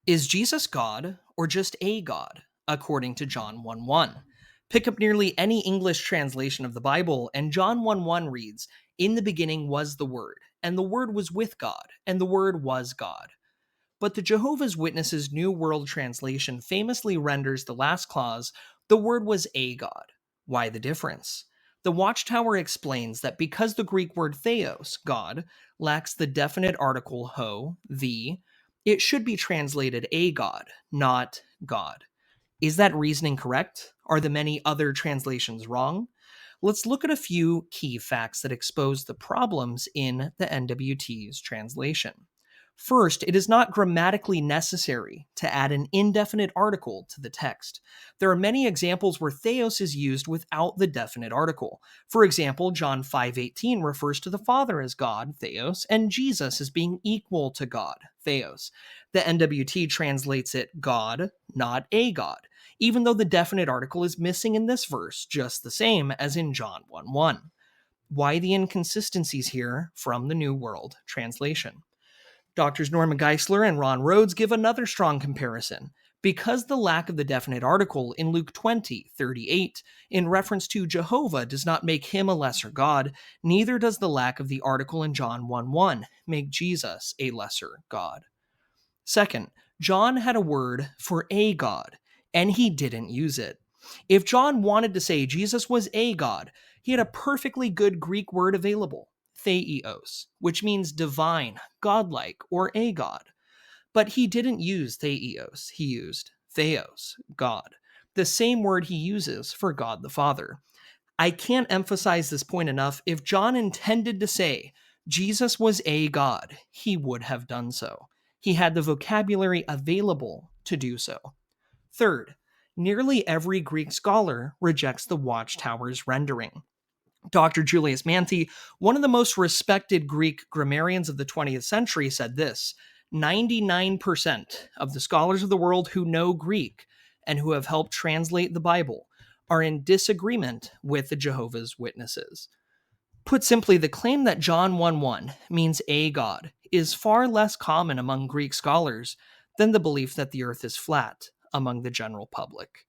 Is Jesus God or just a God, according to John 1:1? Pick up nearly any English translation of the Bible, and John 1:1 reads, "In the beginning was the Word, and the Word was with God, and the Word was God." But the Jehovah's Witnesses New World Translation famously renders the last clause, "The Word was a God." Why the difference? The Watchtower explains that because the Greek word theos, God, lacks the definite article ho, the, it should be translated a God, not God. Is that reasoning correct? Are the many other translations wrong? Let's look at a few key facts that expose the problems in the NWT's translation. First, it is not grammatically necessary to add an indefinite article to the text. There are many examples where theos is used without the definite article. For example, John 5:18 refers to the Father as God, theos, and Jesus as being equal to God, theos. The NWT translates it God, not a God, even though the definite article is missing in this verse, just the same as in John 1:1. Why the inconsistencies here from the New World Translation? Doctors Norman Geisler and Ron Rhodes give another strong comparison. Because the lack of the definite article in Luke 20:38 in reference to Jehovah does not make him a lesser God, neither does the lack of the article in John 1:1 make Jesus a lesser God. Second, John had a word for a God, and he didn't use it. If John wanted to say Jesus was a God, he had a perfectly good Greek word available, Theos, which means divine, godlike, or a God. But he didn't use Theos, he used Theos, God, the same word he uses for God the Father. I can't emphasize this point enough. If John intended to say Jesus was a God, he would have done so. He had the vocabulary available to do so. Third, nearly every Greek scholar rejects the Watchtower's rendering. Dr. Julius Manthi, one of the most respected Greek grammarians of the 20th century, said this: 99% of the scholars of the world who know Greek and who have helped translate the Bible are in disagreement with the Jehovah's Witnesses. Put simply, the claim that John 1:1 means a God is far less common among Greek scholars than the belief that the earth is flat among the general public.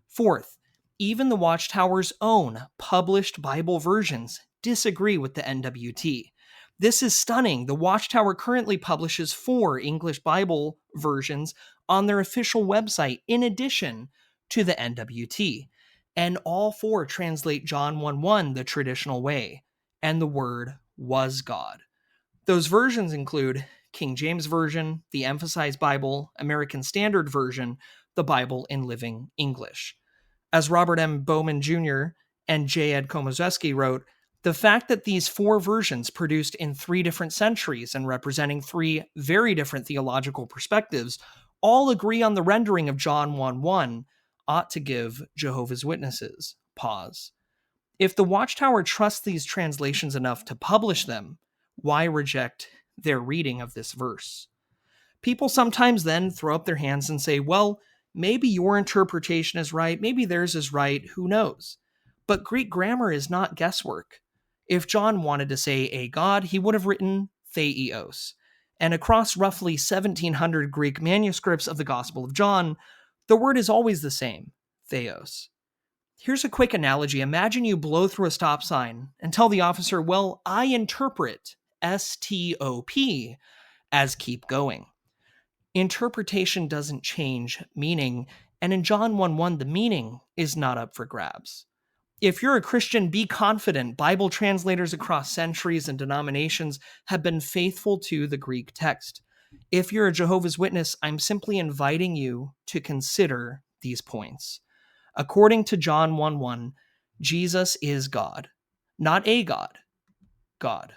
Fourth, even the Watchtower's own published Bible versions disagree with the NWT. This is stunning. The Watchtower currently publishes 4 English Bible versions on their official website in addition to the NWT, and all 4 translate John 1:1 the traditional way, and the word was God. Those versions include King James Version, the Emphasized Bible, American Standard Version, the Bible in Living English. As Robert M. Bowman Jr. and J. Ed Komozeski wrote, the fact that these 4 versions produced in 3 different centuries and representing 3 very different theological perspectives all agree on the rendering of John 1:1 ought to give Jehovah's Witnesses pause. If the Watchtower trusts these translations enough to publish them, why reject their reading of this verse? People sometimes then throw up their hands and say, well, maybe your interpretation is right, maybe theirs is right, who knows? But Greek grammar is not guesswork. If John wanted to say a God, he would have written Theos. And across roughly 1,700 Greek manuscripts of the Gospel of John, the word is always the same, Theos. Here's a quick analogy. Imagine you blow through a stop sign and tell the officer, well, I interpret STOP as keep going. Interpretation doesn't change meaning, and in John 1:1, the meaning is not up for grabs. If you're a Christian, be confident. Bible translators across centuries and denominations have been faithful to the Greek text. If you're a Jehovah's Witness, I'm simply inviting you to consider these points. According to John 1:1, Jesus is God, not a God, God.